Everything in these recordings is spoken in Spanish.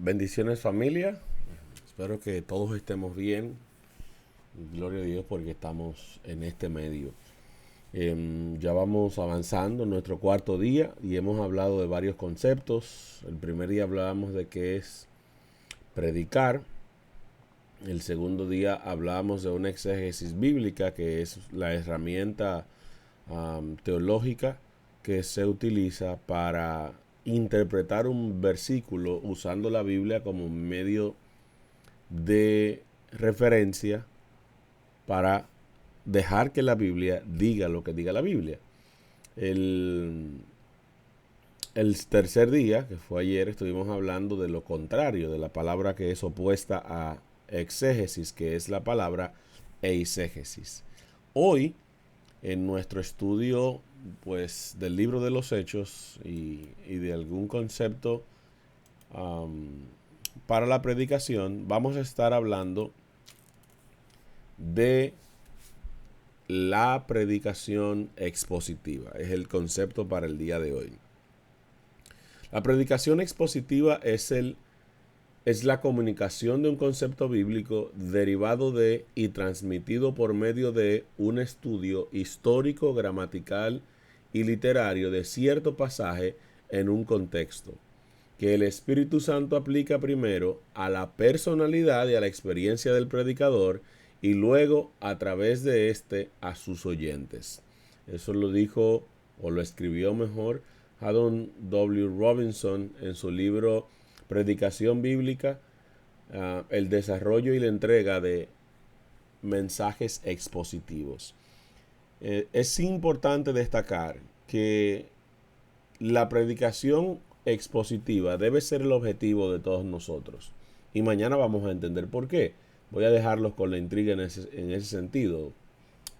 Bendiciones familia, espero que todos estemos bien, gloria a Dios porque estamos en este medio. Ya vamos avanzando en nuestro cuarto día y hemos hablado de varios conceptos. El primer día hablábamos de qué es predicar, el segundo día hablábamos de una exégesis bíblica que es la herramienta teológica que se utiliza para interpretar un versículo usando la Biblia como medio de referencia para dejar que la Biblia diga lo que diga la Biblia. El, el tercer día, que fue ayer, estuvimos hablando de lo contrario, de la palabra que es opuesta a exégesis, que es la palabra eisegesis. Hoy, en nuestro estudio pues, del libro de los Hechos y de algún concepto para la predicación, vamos a estar hablando de la predicación expositiva. Es el concepto para el día de hoy. La predicación expositiva es la comunicación de un concepto bíblico derivado de y transmitido por medio de un estudio histórico, gramatical y literario de cierto pasaje en un contexto, que el Espíritu Santo aplica primero a la personalidad y a la experiencia del predicador y luego a través de éste a sus oyentes. Eso lo dijo o lo escribió mejor Haddon W. Robinson en su libro Predicación Bíblica, el desarrollo y la entrega de mensajes expositivos. Es importante destacar que la predicación expositiva debe ser el objetivo de todos nosotros. Y mañana vamos a entender por qué. Voy a dejarlos con la intriga en ese sentido.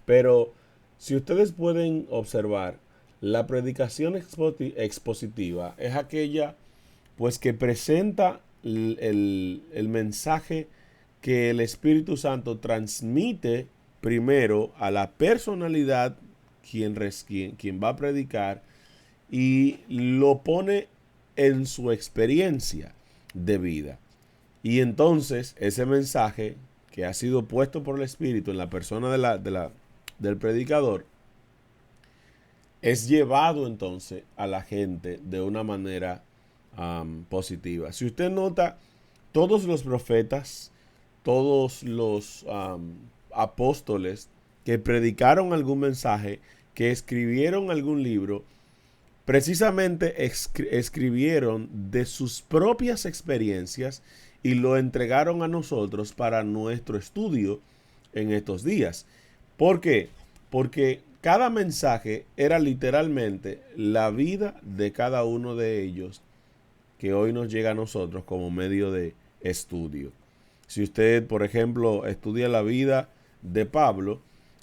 Pero si ustedes pueden observar, la predicación expositiva es aquella pues que presenta el mensaje que el Espíritu Santo transmite primero a la personalidad quien va a predicar y lo pone en su experiencia de vida. Y entonces ese mensaje que ha sido puesto por el Espíritu en la persona del predicador es llevado entonces a la gente de una manera positiva. Si usted nota, todos los profetas, todos los apóstoles que predicaron algún mensaje, que escribieron algún libro, precisamente escribieron de sus propias experiencias y lo entregaron a nosotros para nuestro estudio en estos días. ¿Por qué? Porque cada mensaje era literalmente la vida de cada uno de ellos que hoy nos llega a nosotros como medio de estudio. Si usted, por ejemplo, estudia la vida de Pablo,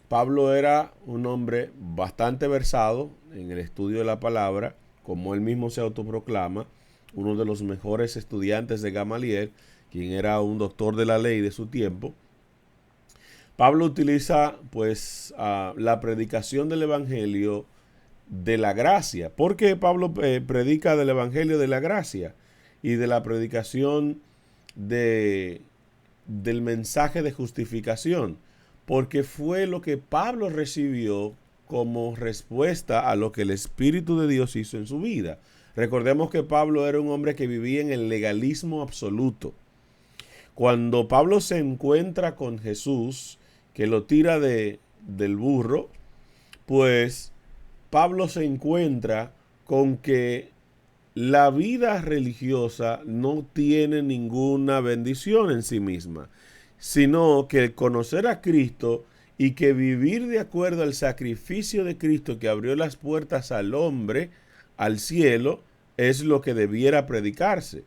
Pablo era un hombre bastante versado en el estudio de la palabra, como él mismo se autoproclama, uno de los mejores estudiantes de Gamaliel, quien era un doctor de la ley de su tiempo. Pablo utiliza pues la predicación del evangelio de la gracia. ¿Por qué Pablo predica del evangelio de la gracia y de la predicación del mensaje de justificación? Porque fue lo que Pablo recibió como respuesta a lo que el Espíritu de Dios hizo en su vida. Recordemos que Pablo era un hombre que vivía en el legalismo absoluto. Cuando Pablo se encuentra con Jesús, que lo tira del burro, pues Pablo se encuentra con que la vida religiosa no tiene ninguna bendición en sí misma, sino que el conocer a Cristo y que vivir de acuerdo al sacrificio de Cristo que abrió las puertas al hombre, al cielo, es lo que debiera predicarse.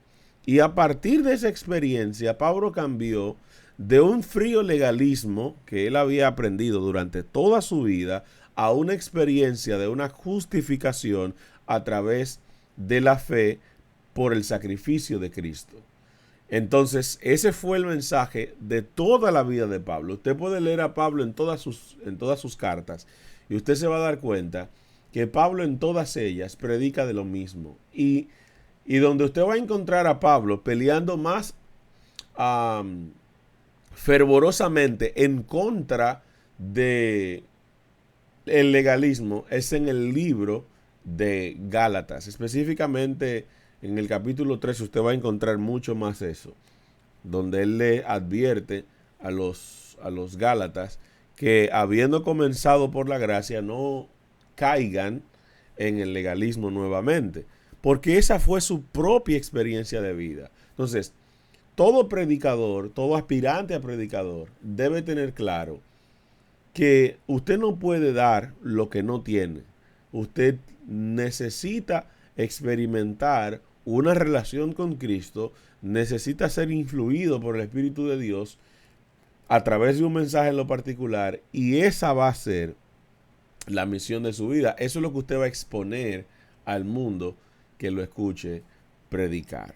Y a partir de esa experiencia, Pablo cambió de un frío legalismo que él había aprendido durante toda su vida a una experiencia de una justificación a través de la fe por el sacrificio de Cristo. Entonces, ese fue el mensaje de toda la vida de Pablo. Usted puede leer a Pablo en todas sus cartas y usted se va a dar cuenta que Pablo en todas ellas predica de lo mismo. Y y donde usted va a encontrar a Pablo peleando más fervorosamente en contra de el legalismo es en el libro de Gálatas. Específicamente en el capítulo 3 usted va a encontrar mucho más eso, donde él le advierte a los Gálatas que habiendo comenzado por la gracia no caigan en el legalismo nuevamente, porque esa fue su propia experiencia de vida. Entonces, todo predicador, todo aspirante a predicador debe tener claro que usted no puede dar lo que no tiene. Usted necesita experimentar una relación con Cristo, necesita ser influido por el Espíritu de Dios a través de un mensaje en lo particular, y esa va a ser la misión de su vida. Eso es lo que usted va a exponer al mundo que lo escuche predicar.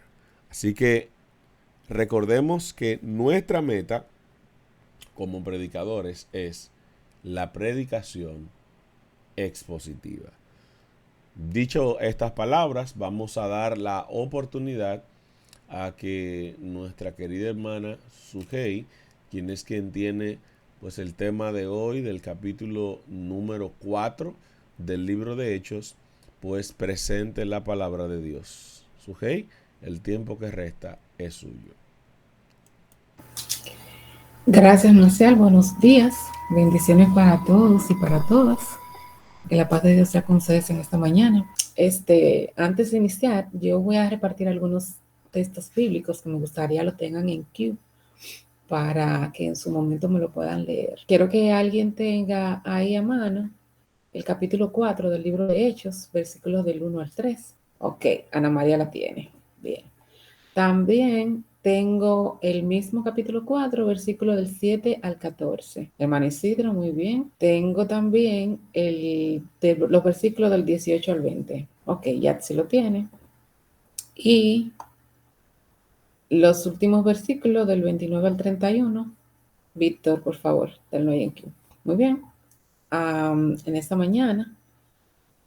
Así que recordemos que nuestra meta como predicadores es la predicación expositiva. Dicho estas palabras, vamos a dar la oportunidad a que nuestra querida hermana Sujei, quien tiene pues el tema de hoy del capítulo número 4 del libro de Hechos, pues presente la palabra de Dios. Sujei, el tiempo que resta es suyo. Gracias, Marcial. Buenos días. Bendiciones para todos y para todas. Que la paz de Dios sea con ustedes en esta mañana. Antes de iniciar, yo voy a repartir algunos textos bíblicos que me gustaría lo tengan en queue para que en su momento me lo puedan leer. Quiero que alguien tenga ahí a mano el capítulo 4 del libro de Hechos, versículos del 1 al 3. Ok, Ana María la tiene. Bien. También tengo el mismo capítulo 4, versículo del 7 al 14. Hermano Isidro, muy bien. Tengo también los versículos del 18 al 20. Ok, ya se lo tiene. Y los últimos versículos del 29 al 31. Víctor, por favor, tenlo ahí en Q. Muy bien. En esta mañana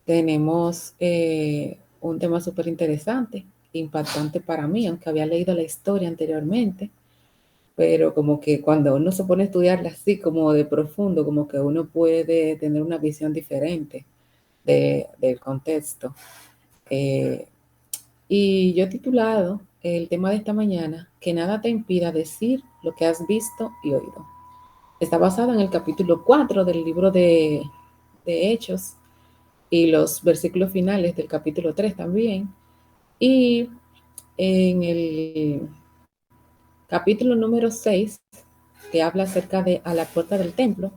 tenemos un tema súper interesante, impactante para mí, aunque había leído la historia anteriormente, pero como que cuando uno se pone a estudiarla así como de profundo, como que uno puede tener una visión diferente del contexto. Y yo he titulado el tema de esta mañana, que nada te impida decir lo que has visto y oído. Está basado en el capítulo 4 del libro de Hechos y los versículos finales del capítulo 3 también. Y en el capítulo número 6, que habla acerca de a la puerta del templo,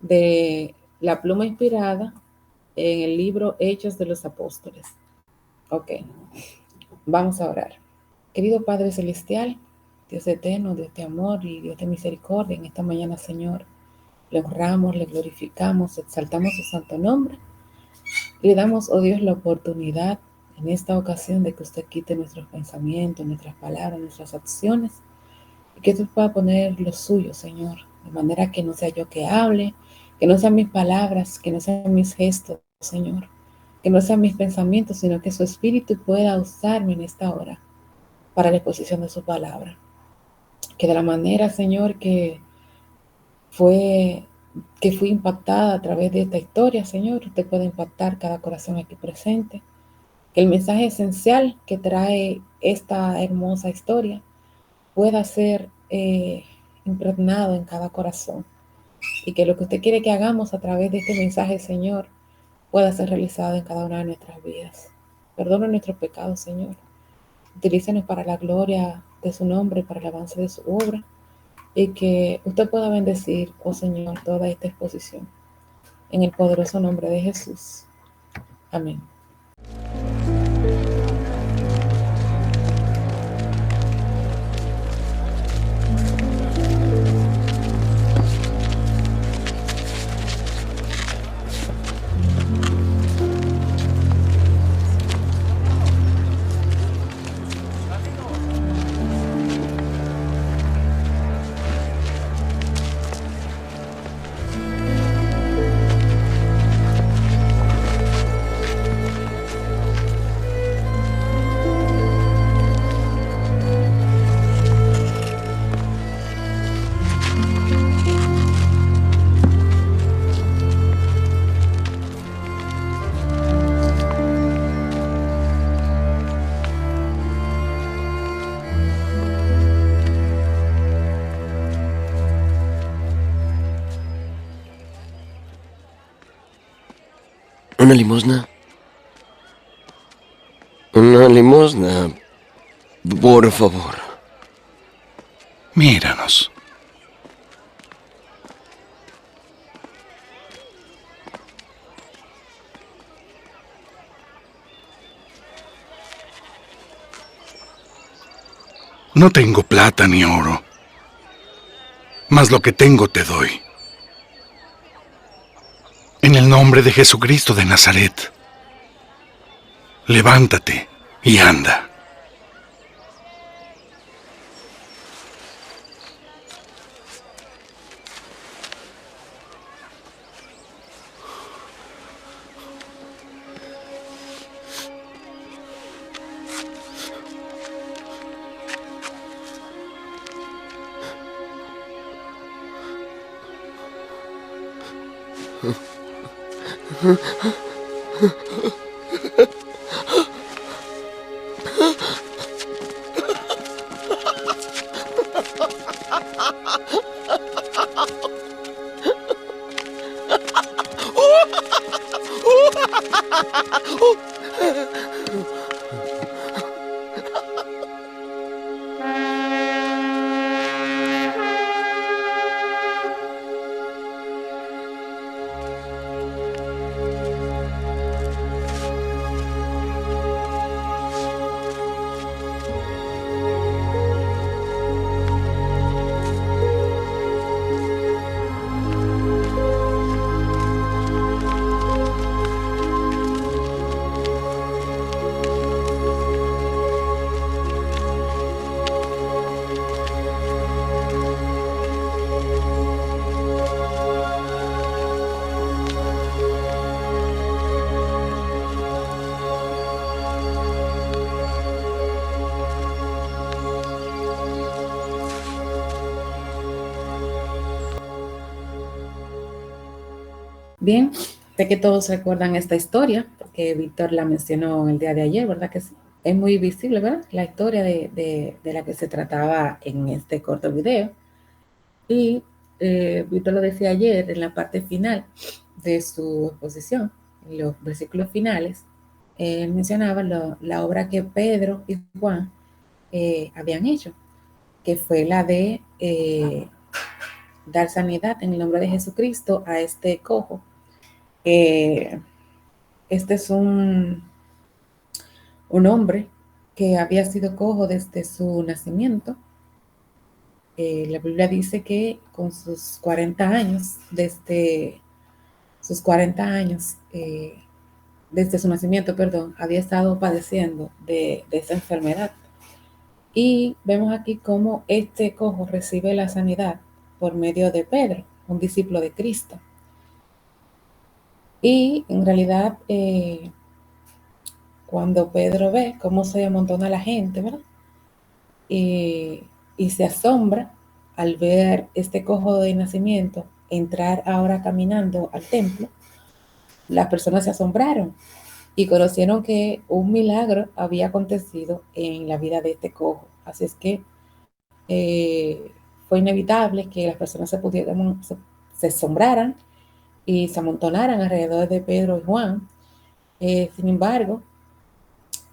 de la pluma inspirada en el libro Hechos de los Apóstoles. Ok, vamos a orar. Querido Padre Celestial, Dios eterno, Dios de amor y Dios de misericordia, en esta mañana, Señor, le honramos, le glorificamos, exaltamos su santo nombre. Le damos, oh Dios, la oportunidad en esta ocasión de que usted quite nuestros pensamientos, nuestras palabras, nuestras acciones, y que usted pueda poner lo suyo, Señor, de manera que no sea yo que hable, que no sean mis palabras, que no sean mis gestos, Señor, que no sean mis pensamientos, sino que su Espíritu pueda usarme en esta hora para la exposición de su palabra. Que de la manera, Señor, que fui impactada a través de esta historia, Señor, usted puede impactar cada corazón aquí presente. Que el mensaje esencial que trae esta hermosa historia pueda ser impregnado en cada corazón. Y que lo que usted quiere que hagamos a través de este mensaje, Señor, pueda ser realizado en cada una de nuestras vidas. Perdona nuestros pecados, Señor. Utilícenos para la gloria de su nombre, para el avance de su obra. Y que usted pueda bendecir, oh Señor, toda esta exposición. En el poderoso nombre de Jesús. Amén. ¿Una limosna? Una limosna. Por favor. Míranos. No tengo plata ni oro, mas lo que tengo te doy. En el nombre de Jesucristo de Nazaret, levántate y anda. Bien, sé que todos recuerdan esta historia, porque Víctor la mencionó el día de ayer, ¿verdad que sí? Es muy visible, ¿verdad? La historia de la que se trataba en este corto video. Y Víctor lo decía ayer en la parte final de su exposición, en los versículos finales, él mencionaba la obra que Pedro y Juan habían hecho, que fue la de dar sanidad en el nombre de Jesucristo a este cojo. Este es un hombre que había sido cojo desde su nacimiento. La Biblia dice que con sus 40 años, desde sus 40 años, desde su nacimiento, perdón, había estado padeciendo de esa enfermedad. Y vemos aquí cómo este cojo recibe la sanidad por medio de Pedro, un discípulo de Cristo. Y en realidad, cuando Pedro ve cómo se amontona la gente, ¿verdad? Y se asombra al ver este cojo de nacimiento entrar ahora caminando al templo. Las personas se asombraron y conocieron que un milagro había acontecido en la vida de este cojo. Así es que fue inevitable que las personas se asombraran y se amontonaran alrededor de Pedro y Juan. Sin embargo,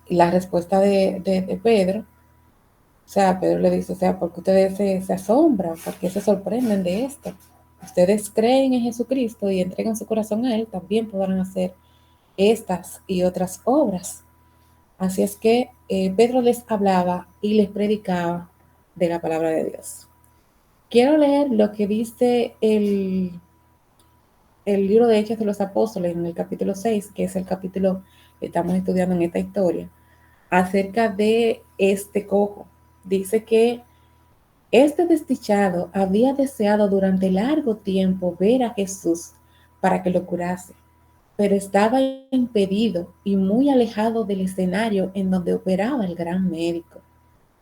la respuesta de Pedro, o sea, Pedro le dice, o sea, ¿por qué ustedes se asombran? ¿Por qué se sorprenden de esto? Ustedes creen en Jesucristo y entregan su corazón a Él, también podrán hacer estas y otras obras. Así es que Pedro les hablaba y les predicaba de la palabra de Dios. Quiero leer lo que dice el libro de Hechos de los Apóstoles en el capítulo 6, que es el capítulo que estamos estudiando en esta historia, acerca de este cojo. Dice que este desdichado había deseado durante largo tiempo ver a Jesús para que lo curase, pero estaba impedido y muy alejado del escenario en donde operaba el gran médico.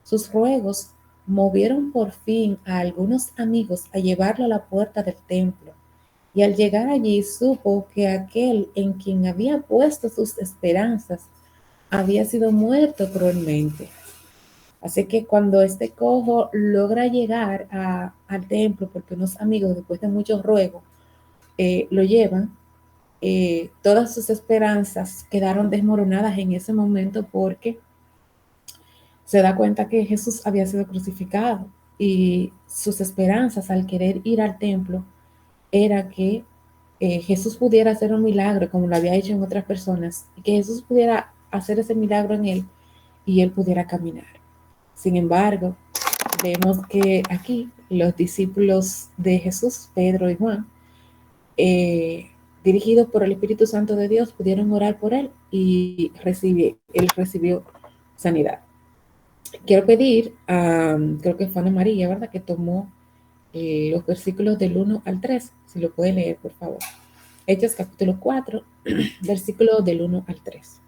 Sus ruegos movieron por fin a algunos amigos a llevarlo a la puerta del templo, y al llegar allí supo que aquel en quien había puesto sus esperanzas había sido muerto cruelmente. Así que cuando este cojo logra llegar al templo, porque unos amigos, después de muchos ruegos, lo llevan, todas sus esperanzas quedaron desmoronadas en ese momento porque se da cuenta que Jesús había sido crucificado y sus esperanzas al querer ir al templo era que Jesús pudiera hacer un milagro como lo había hecho en otras personas y que Jesús pudiera hacer ese milagro en él y él pudiera caminar. Sin embargo, vemos que aquí los discípulos de Jesús, Pedro y Juan, dirigidos por el Espíritu Santo de Dios, pudieron orar por él y él recibió sanidad. Quiero pedir a, creo que fue Ana María, ¿verdad? Que tomó los versículos del 1 al 3, si lo puede leer, por favor. Hechos capítulo 4, versículo del 1 al 3.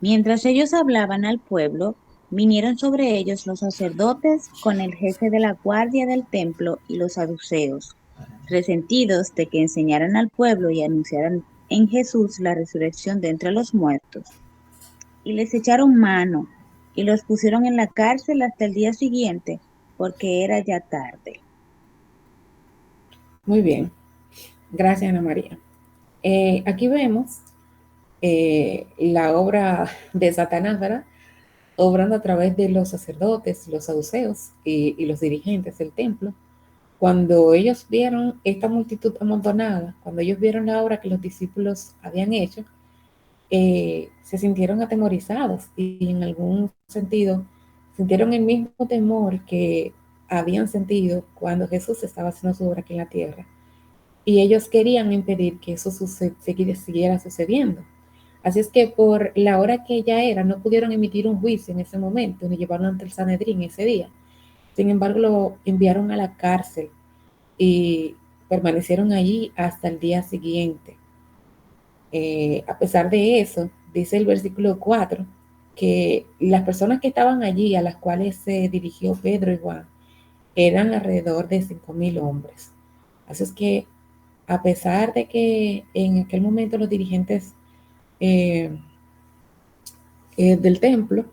Mientras ellos hablaban al pueblo, vinieron sobre ellos los sacerdotes con el jefe de la guardia del templo y los saduceos, resentidos de que enseñaran al pueblo y anunciaran en Jesús la resurrección de entre los muertos. Y les echaron mano y los pusieron en la cárcel hasta el día siguiente, porque era ya tarde. Muy bien. Gracias, Ana María. Aquí vemos la obra de Satanás, ¿verdad? Obrando a través de los sacerdotes, los saduceos y los dirigentes del templo. Cuando ellos vieron esta multitud amontonada, cuando ellos vieron la obra que los discípulos habían hecho, se sintieron atemorizados y en algún sentido sintieron el mismo temor que habían sentido cuando Jesús estaba haciendo su obra aquí en la tierra. Y ellos querían impedir que eso siguiera sucediendo. Así es que por la hora que ya era, no pudieron emitir un juicio en ese momento, ni llevarlo ante el Sanedrín ese día. Sin embargo, lo enviaron a la cárcel y permanecieron allí hasta el día siguiente. A pesar de eso, dice el versículo 4, que las personas que estaban allí, a las cuales se dirigió Pedro y Juan, eran alrededor de 5,000 hombres. Así es que, a pesar de que en aquel momento los dirigentes del templo,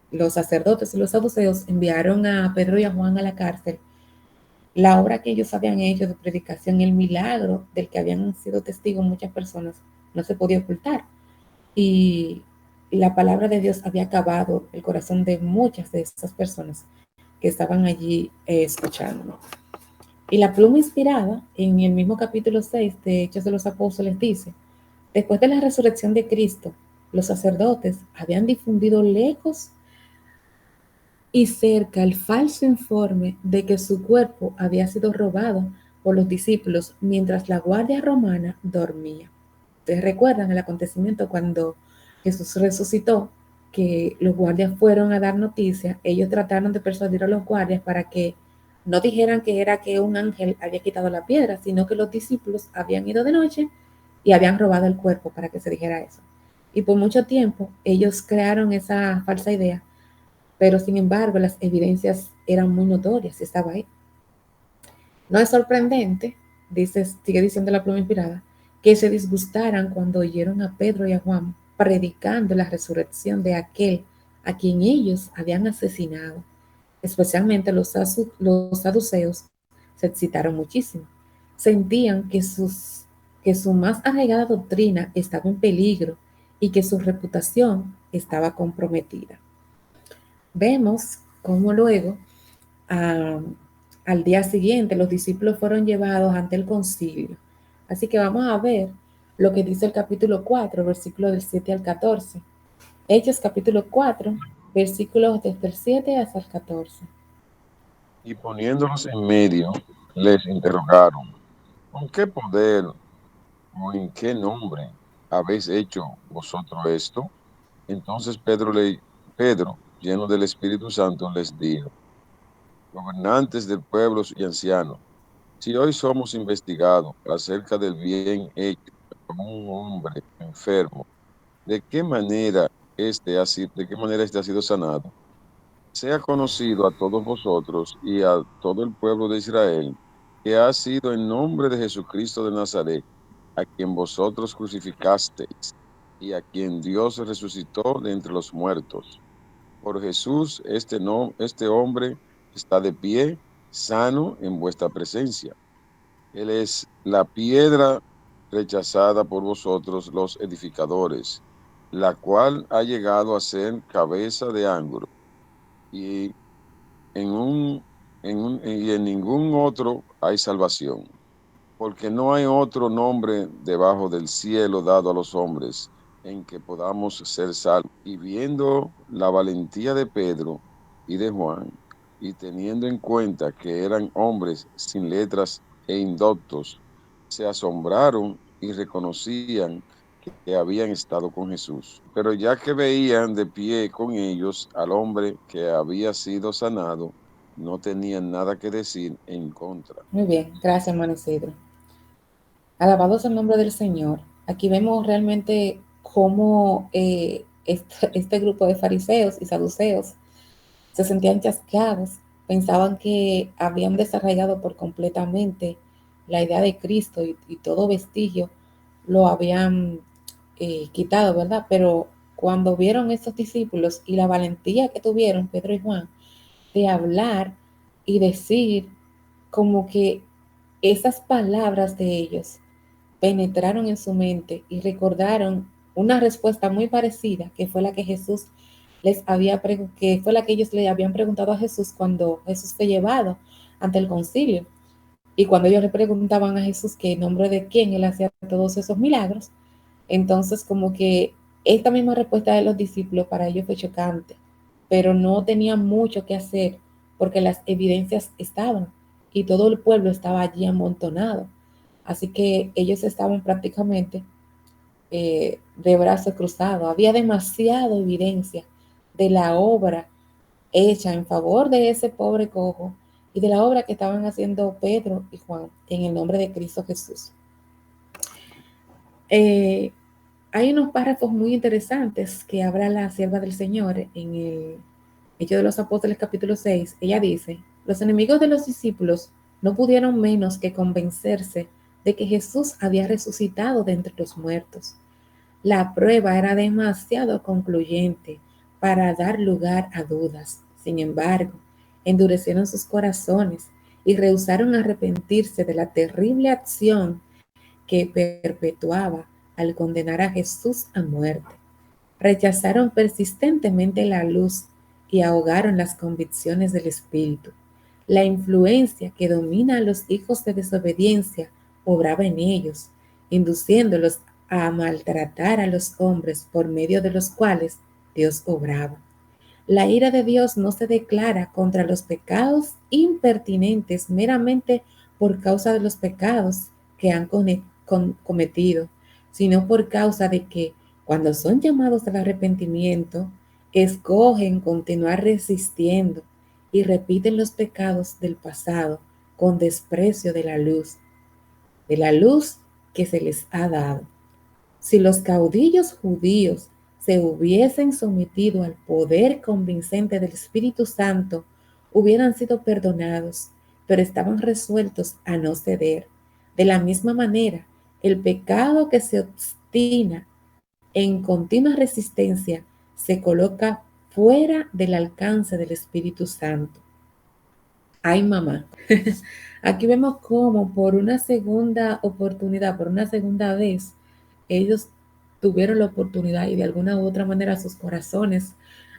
los sacerdotes y los saduceos enviaron a Pedro y a Juan a la cárcel, la obra que ellos habían hecho de predicación, el milagro del que habían sido testigos muchas personas, no se podía ocultar. Y la palabra de Dios había acabado el corazón de muchas de esas personas que estaban allí escuchando. Y la pluma inspirada en el mismo capítulo 6 de Hechos de los Apóstoles dice: después de la resurrección de Cristo, los sacerdotes habían difundido lejos y cerca el falso informe de que su cuerpo había sido robado por los discípulos mientras la guardia romana dormía. ¿Ustedes recuerdan el acontecimiento cuando Jesús resucitó? Que los guardias fueron a dar noticia, ellos trataron de persuadir a los guardias para que no dijeran que era que un ángel había quitado la piedra, sino que los discípulos habían ido de noche y habían robado el cuerpo para que se dijera eso. Y por mucho tiempo ellos crearon esa falsa idea, pero sin embargo las evidencias eran muy notorias, estaba ahí. No es sorprendente, sigue diciendo la pluma inspirada, que se disgustaran cuando oyeron a Pedro y a Juan predicando la resurrección de aquel a quien ellos habían asesinado. Especialmente los saduceos se excitaron muchísimo. Sentían que su más arraigada doctrina estaba en peligro y que su reputación estaba comprometida. Vemos cómo luego, al día siguiente, los discípulos fueron llevados ante el concilio. Así que vamos a ver lo que dice el capítulo 4, versículos del 7 al 14. Hechos capítulo 4, versículos desde el 7 hasta el 14. Y poniéndolos en medio, les interrogaron: ¿con qué poder o en qué nombre habéis hecho vosotros esto? Entonces Pedro, lleno del Espíritu Santo, les dijo: gobernantes del pueblo y ancianos, si hoy somos investigados acerca del bien hecho por un hombre enfermo, ¿de qué manera este ha sido sanado? Sea conocido a todos vosotros y a todo el pueblo de Israel que ha sido en nombre de Jesucristo de Nazaret, a quien vosotros crucificasteis y a quien Dios resucitó de entre los muertos. Por Jesús, este hombre está de pie, sano en vuestra presencia. Él es la piedra rechazada por vosotros los edificadores, la cual ha llegado a ser cabeza de ángulo, y y en ningún otro hay salvación, porque no hay otro nombre debajo del cielo dado a los hombres en que podamos ser salvos. Y viendo la valentía de Pedro y de Juan, y teniendo en cuenta que eran hombres sin letras e indoctos, se asombraron y reconocían que habían estado con Jesús. Pero ya que veían de pie con ellos al hombre que había sido sanado, no tenían nada que decir en contra. Muy bien, gracias, hermano Isidro. Alabado sea el nombre del Señor. Aquí vemos realmente cómo este grupo de fariseos y saduceos se sentían chasqueados, pensaban que habían desarraigado por completamente la idea de Cristo y todo vestigio lo habían quitado, ¿verdad? Pero cuando vieron estos discípulos y la valentía que tuvieron Pedro y Juan de hablar y decir como que esas palabras de ellos penetraron en su mente y recordaron una respuesta muy parecida que fue la que Jesús que fue la que ellos le habían preguntado a Jesús cuando Jesús fue llevado ante el concilio. Y cuando ellos le preguntaban a Jesús que en nombre de quién él hacía todos esos milagros, entonces como que esta misma respuesta de los discípulos para ellos fue chocante, pero no tenían mucho que hacer porque las evidencias estaban y todo el pueblo estaba allí amontonado. Así que ellos estaban prácticamente de brazos cruzados. Había demasiada evidencia de la obra hecha en favor de ese pobre cojo y de la obra que estaban haciendo Pedro y Juan en el nombre de Cristo Jesús. Hay unos párrafos muy interesantes que habla la sierva del Señor en el Hechos de los Apóstoles capítulo 6. Ella dice, los enemigos de los discípulos no pudieron menos que convencerse de que Jesús había resucitado de entre los muertos. La prueba era demasiado concluyente para dar lugar a dudas. Sin embargo, endurecieron sus corazones y rehusaron arrepentirse de la terrible acción que perpetuaba al condenar a Jesús a muerte. Rechazaron persistentemente la luz y ahogaron las convicciones del Espíritu. La influencia que domina a los hijos de desobediencia obraba en ellos, induciéndolos a maltratar a los hombres por medio de los cuales Dios obraba. La ira de Dios no se declara contra los pecados impertinentes meramente por causa de los pecados que han cometido, sino por causa de que cuando son llamados al arrepentimiento, escogen continuar resistiendo y repiten los pecados del pasado con desprecio de la luz que se les ha dado. Si los caudillos judíos se hubiesen sometido al poder convincente del Espíritu Santo, hubieran sido perdonados, pero estaban resueltos a no ceder. De la misma manera, el pecado que se obstina en continua resistencia se coloca fuera del alcance del Espíritu Santo. Ay, mamá. Aquí vemos cómo por una segunda oportunidad, por una segunda vez, ellos tuvieron la oportunidad y de alguna u otra manera sus corazones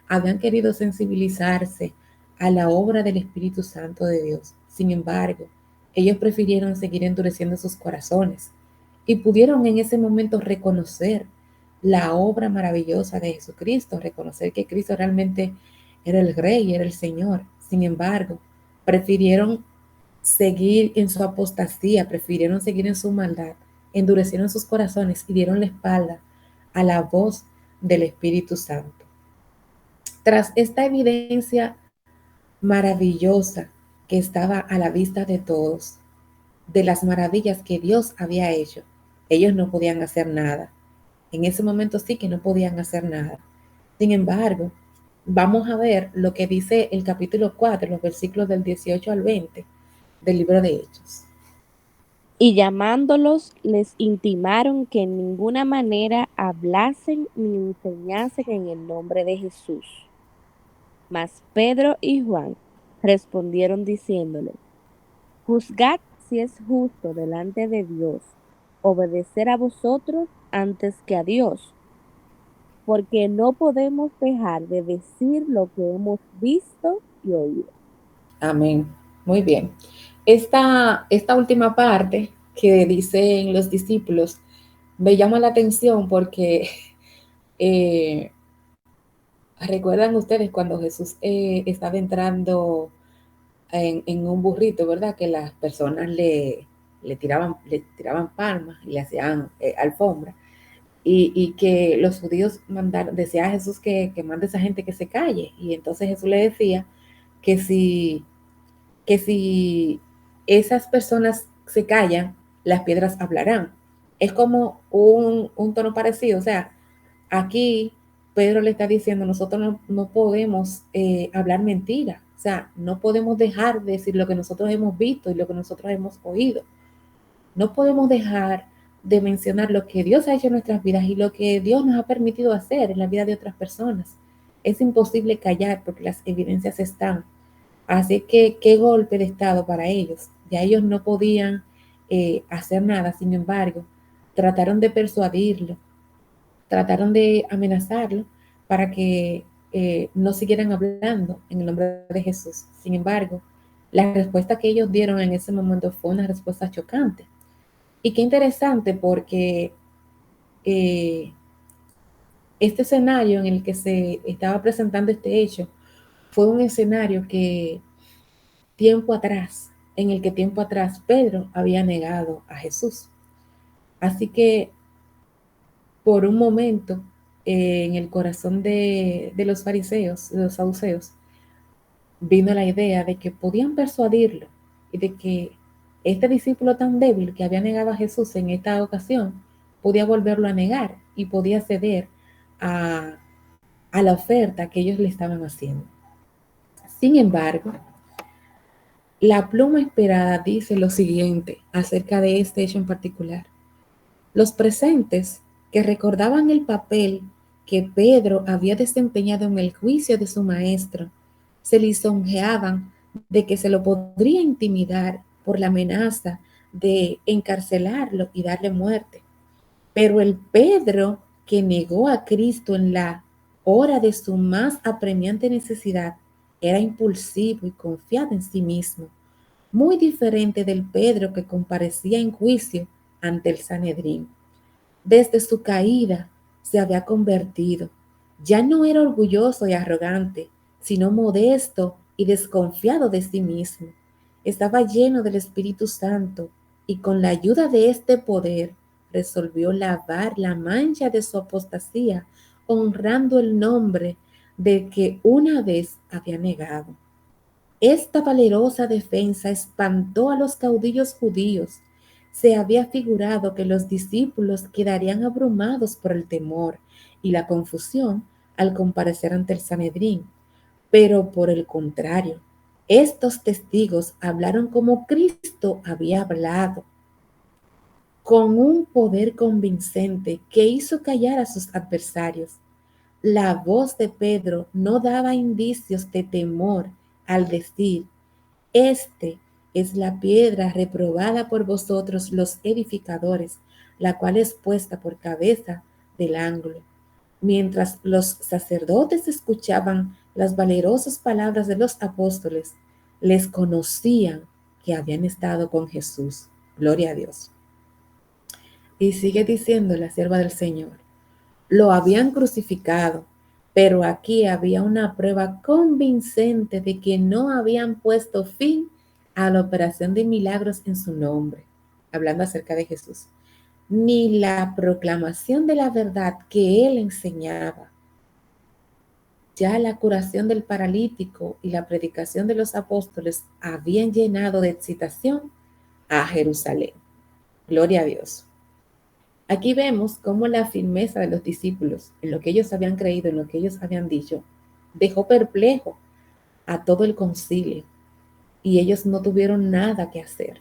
habían querido sensibilizarse a la obra del Espíritu Santo de Dios. Sin embargo, ellos prefirieron seguir endureciendo sus corazones y pudieron en ese momento reconocer la obra maravillosa de Jesucristo, reconocer que Cristo realmente era el Rey, era el Señor. Sin embargo, prefirieron seguir en su apostasía, prefirieron seguir en su maldad, endurecieron sus corazones y dieron la espalda a la voz del Espíritu Santo. Tras esta evidencia maravillosa que estaba a la vista de todos, de las maravillas que Dios había hecho, ellos no podían hacer nada. En ese momento sí que no podían hacer nada. Sin embargo, vamos a ver lo que dice el capítulo 4, los versículos del 18 al 20 del libro de Hechos. Y llamándolos, les intimaron que en ninguna manera hablasen ni enseñasen en el nombre de Jesús. Mas Pedro y Juan respondieron diciéndole, juzgad si es justo delante de Dios obedecer a vosotros antes que a Dios, porque no podemos dejar de decir lo que hemos visto y oído. Amén. Muy bien. Esta última parte que dicen los discípulos me llama la atención porque recuerdan ustedes cuando Jesús estaba entrando en un burrito, ¿verdad? Que las personas le tiraban palmas y le hacían alfombra. Y que los judíos decía a Jesús que mande a esa gente que se calle. Y entonces Jesús le decía que si esas personas se callan, las piedras hablarán. Es como un tono parecido. O sea, aquí Pedro le está diciendo, nosotros no podemos hablar mentira. O sea, no podemos dejar de decir lo que nosotros hemos visto y lo que nosotros hemos oído. No podemos dejar de mencionar lo que Dios ha hecho en nuestras vidas y lo que Dios nos ha permitido hacer en la vida de otras personas. Es imposible callar porque las evidencias están. Así que qué golpe de estado para ellos. Ya ellos no podían hacer nada. Sin embargo, trataron de persuadirlo, trataron de amenazarlo para que no siguieran hablando en el nombre de Jesús. Sin embargo, la respuesta que ellos dieron en ese momento fue una respuesta chocante. Y qué interesante porque este escenario en el que se estaba presentando este hecho fue un escenario en el que tiempo atrás Pedro había negado a Jesús. Así que por un momento en el corazón de los fariseos, de los saduceos, vino la idea de que podían persuadirlo y de que este discípulo tan débil que había negado a Jesús en esta ocasión podía volverlo a negar y podía ceder a, a la oferta que ellos le estaban haciendo. Sin embargo, la pluma inspirada dice lo siguiente acerca de este hecho en particular. Los presentes, que recordaban el papel que Pedro había desempeñado en el juicio de su maestro, se lisonjeaban de que se lo podría intimidar por la amenaza de encarcelarlo y darle muerte. Pero el Pedro que negó a Cristo en la hora de su más apremiante necesidad era impulsivo y confiado en sí mismo, muy diferente del Pedro que comparecía en juicio ante el Sanedrín. Desde su caída se había convertido. Ya no era orgulloso y arrogante, sino modesto y desconfiado de sí mismo. Estaba lleno del Espíritu Santo y con la ayuda de este poder resolvió lavar la mancha de su apostasía, honrando el nombre de que una vez había negado. Esta valerosa defensa espantó a los caudillos judíos. Se había figurado que los discípulos quedarían abrumados por el temor y la confusión al comparecer ante el Sanedrín. Pero por el contrario, estos testigos hablaron como Cristo había hablado, con un poder convincente que hizo callar a sus adversarios. La voz de Pedro no daba indicios de temor al decir: este es la piedra reprobada por vosotros los edificadores, la cual es puesta por cabeza del ángulo. Mientras los sacerdotes escuchaban las valerosas palabras de los apóstoles, les conocían que habían estado con Jesús. Gloria a Dios. Y sigue diciendo la sierva del Señor: lo habían crucificado, pero aquí había una prueba convincente de que no habían puesto fin a la operación de milagros en su nombre, hablando acerca de Jesús, ni la proclamación de la verdad que él enseñaba. Ya la curación del paralítico y la predicación de los apóstoles habían llenado de excitación a Jerusalén. Gloria a Dios. Aquí vemos cómo la firmeza de los discípulos en lo que ellos habían creído, en lo que ellos habían dicho, dejó perplejo a todo el concilio y ellos no tuvieron nada que hacer.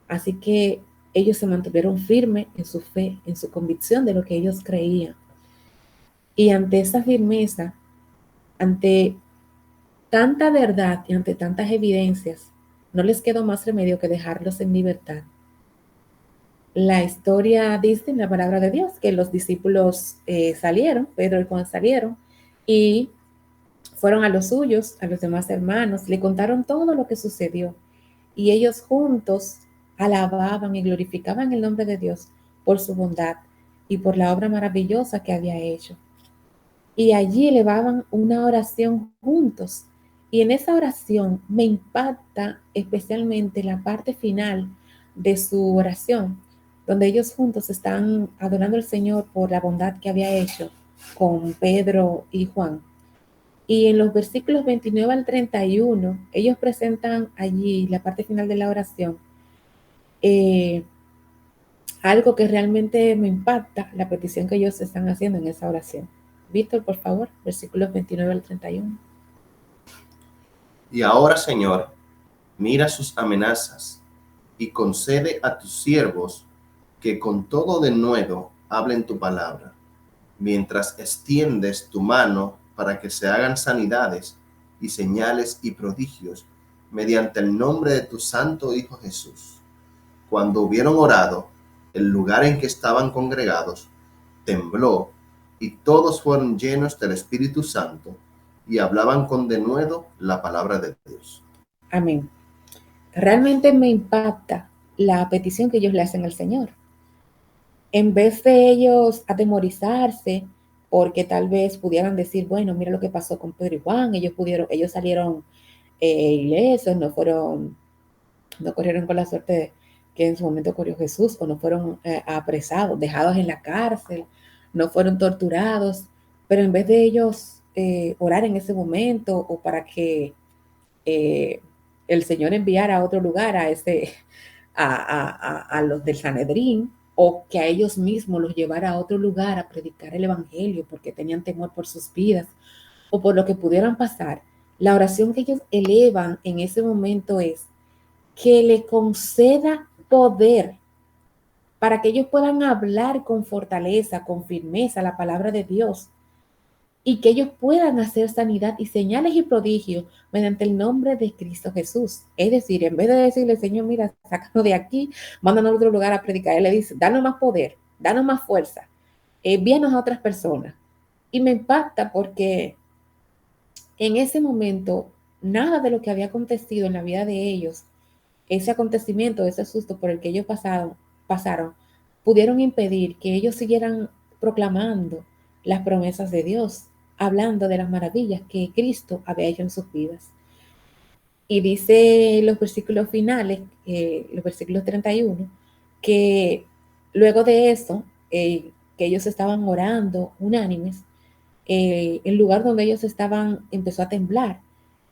Así que ellos se mantuvieron firmes en su fe, en su convicción de lo que ellos creían. Y ante esa firmeza, ante tanta verdad y ante tantas evidencias, no les quedó más remedio que dejarlos en libertad. la historia dice en la palabra de Dios que los discípulos salieron, Pedro y Juan salieron y fueron a los suyos, a los demás hermanos, le contaron todo lo que sucedió y ellos juntos alababan y glorificaban el nombre de Dios por su bondad y por la obra maravillosa que había hecho. Y allí elevaban una oración juntos. Y en esa oración me impacta especialmente la parte final de su oración, donde ellos juntos están adorando al Señor por la bondad que había hecho con Pedro y Juan. Y en los versículos 29 al 31, ellos presentan allí la parte final de la oración, algo que realmente me impacta, la petición que ellos están haciendo en esa oración. Víctor, por favor, versículos 29 al 31. Y ahora, Señor, mira sus amenazas y concede a tus siervos que con todo denuedo hablen tu palabra, mientras extiendes tu mano para que se hagan sanidades y señales y prodigios mediante el nombre de tu santo Hijo Jesús. Cuando hubieron orado, el lugar en que estaban congregados tembló y todos fueron llenos del Espíritu Santo y hablaban con denuedo la palabra de Dios. Amén. Realmente me impacta la petición que ellos le hacen al Señor. En vez de ellos atemorizarse, porque tal vez pudieran decir, bueno, mira lo que pasó con Pedro y Juan, ellos salieron ilesos, no corrieron con la suerte que en su momento corrió Jesús, o no fueron apresados, dejados en la cárcel, no fueron torturados, pero en vez de ellos orar en ese momento, o para que el Señor enviara a otro lugar a los del Sanedrín, o que a ellos mismos los llevara a otro lugar a predicar el evangelio porque tenían temor por sus vidas o por lo que pudieran pasar, la oración que ellos elevan en ese momento es que le conceda poder para que ellos puedan hablar con fortaleza, con firmeza la palabra de Dios, y que ellos puedan hacer sanidad y señales y prodigios mediante el nombre de Cristo Jesús. Es decir, en vez de decirle, Señor, mira, sácanos de aquí, mándanos a otro lugar a predicar, Él le dice, danos más poder, danos más fuerza, envíanos a otras personas. Y me impacta porque en ese momento, nada de lo que había acontecido en la vida de ellos, ese acontecimiento, ese susto por el que ellos pasaron, pudieron impedir que ellos siguieran proclamando las promesas de Dios, hablando de las maravillas que Cristo había hecho en sus vidas. Y dice los versículos finales, los versículos 31, que luego de eso, que ellos estaban orando unánimes, el lugar donde ellos estaban empezó a temblar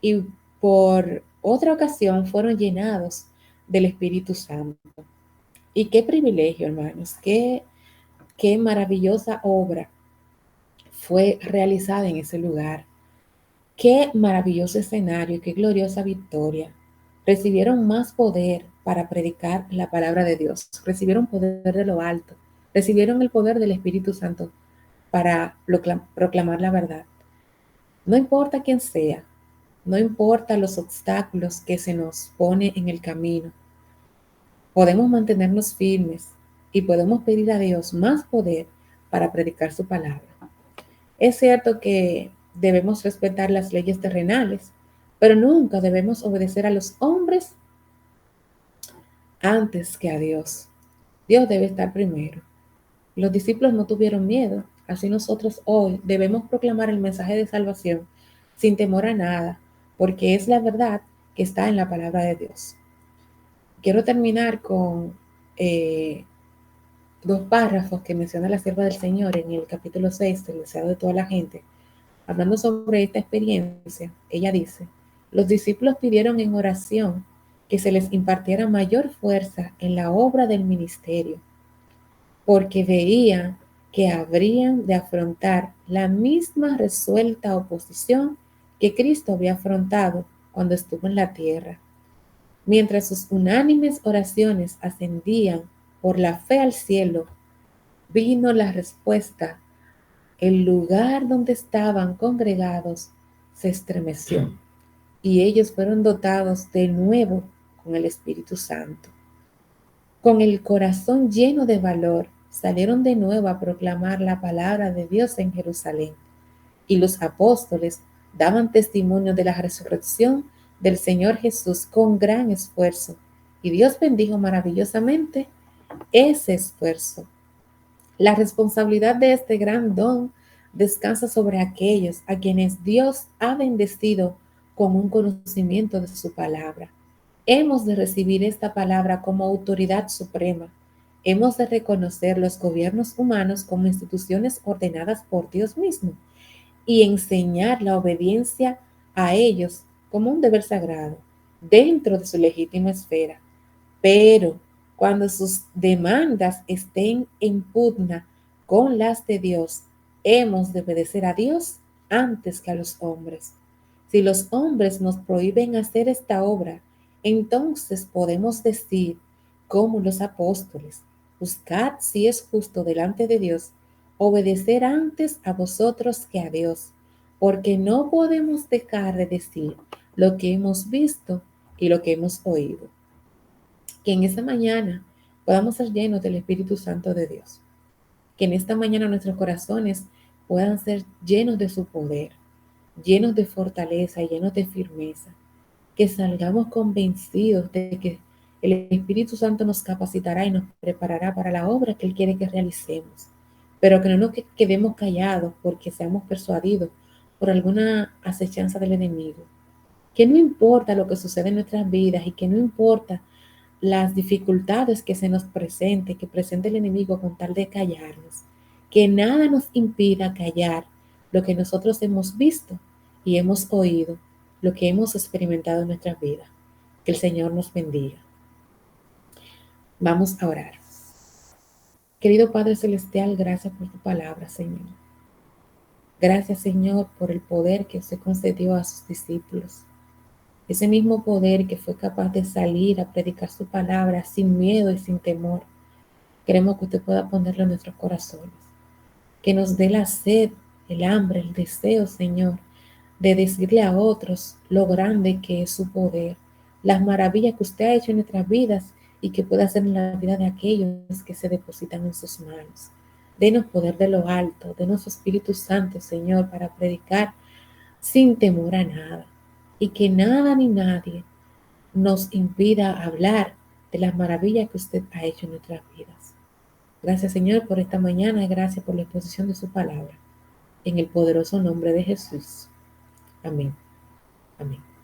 y por otra ocasión fueron llenados del Espíritu Santo. Y qué privilegio, hermanos, qué maravillosa obra fue realizada en ese lugar. Qué maravilloso escenario, qué gloriosa victoria. Recibieron más poder para predicar la palabra de Dios. Recibieron poder de lo alto. Recibieron el poder del Espíritu Santo para proclamar la verdad. No importa quién sea, no importa los obstáculos que se nos pone en el camino, podemos mantenernos firmes y podemos pedir a Dios más poder para predicar su palabra. Es cierto que debemos respetar las leyes terrenales, pero nunca debemos obedecer a los hombres antes que a Dios. Dios debe estar primero. Los discípulos no tuvieron miedo, así nosotros hoy debemos proclamar el mensaje de salvación sin temor a nada, porque es la verdad que está en la palabra de Dios. Quiero terminar con dos párrafos que menciona la sierva del Señor en el capítulo 6 del Deseado de toda la gente. Hablando sobre esta experiencia, ella dice, los discípulos pidieron en oración que se les impartiera mayor fuerza en la obra del ministerio, porque veían que habrían de afrontar la misma resuelta oposición que Cristo había afrontado cuando estuvo en la tierra. Mientras sus unánimes oraciones ascendían por la fe al cielo, vino la respuesta. El lugar donde estaban congregados se estremeció y ellos fueron dotados de nuevo con el Espíritu Santo. Con el corazón lleno de valor, salieron de nuevo a proclamar la palabra de Dios en Jerusalén. Y los apóstoles daban testimonio de la resurrección del Señor Jesús con gran esfuerzo. Y Dios bendijo maravillosamente ese esfuerzo. La responsabilidad de este gran don descansa sobre aquellos a quienes Dios ha bendecido con un conocimiento de su palabra. Hemos de recibir esta palabra como autoridad suprema. Hemos de reconocer los gobiernos humanos como instituciones ordenadas por Dios mismo y enseñar la obediencia a ellos como un deber sagrado dentro de su legítima esfera. Pero cuando sus demandas estén en pugna con las de Dios, hemos de obedecer a Dios antes que a los hombres. Si los hombres nos prohíben hacer esta obra, entonces podemos decir, como los apóstoles, buscad si es justo delante de Dios, obedecer antes a vosotros que a Dios, porque no podemos dejar de decir lo que hemos visto y lo que hemos oído. Que en esta mañana podamos ser llenos del Espíritu Santo de Dios. Que en esta mañana nuestros corazones puedan ser llenos de su poder, llenos de fortaleza y llenos de firmeza. Que salgamos convencidos de que el Espíritu Santo nos capacitará y nos preparará para la obra que Él quiere que realicemos. Pero que no nos quedemos callados porque seamos persuadidos por alguna acechanza del enemigo. Que no importa lo que sucede en nuestras vidas y que no importa las dificultades que se nos presente, que presente el enemigo con tal de callarnos. Que nada nos impida callar lo que nosotros hemos visto y hemos oído, lo que hemos experimentado en nuestras vidas. Que el Señor nos bendiga. Vamos a orar. Querido Padre Celestial, gracias por tu palabra, Señor. Gracias, Señor, por el poder que usted concedió a sus discípulos. Ese mismo poder que fue capaz de salir a predicar su palabra sin miedo y sin temor. Queremos que usted pueda ponerlo en nuestros corazones. Que nos dé la sed, el hambre, el deseo, Señor, de decirle a otros lo grande que es su poder, las maravillas que usted ha hecho en nuestras vidas y que puede hacer en la vida de aquellos que se depositan en sus manos. Denos poder de lo alto, denos su Espíritu Santo, Señor, para predicar sin temor a nada. Y que nada ni nadie nos impida hablar de las maravillas que usted ha hecho en nuestras vidas. Gracias, Señor, por esta mañana y gracias por la exposición de su palabra. En el poderoso nombre de Jesús. Amén. Amén.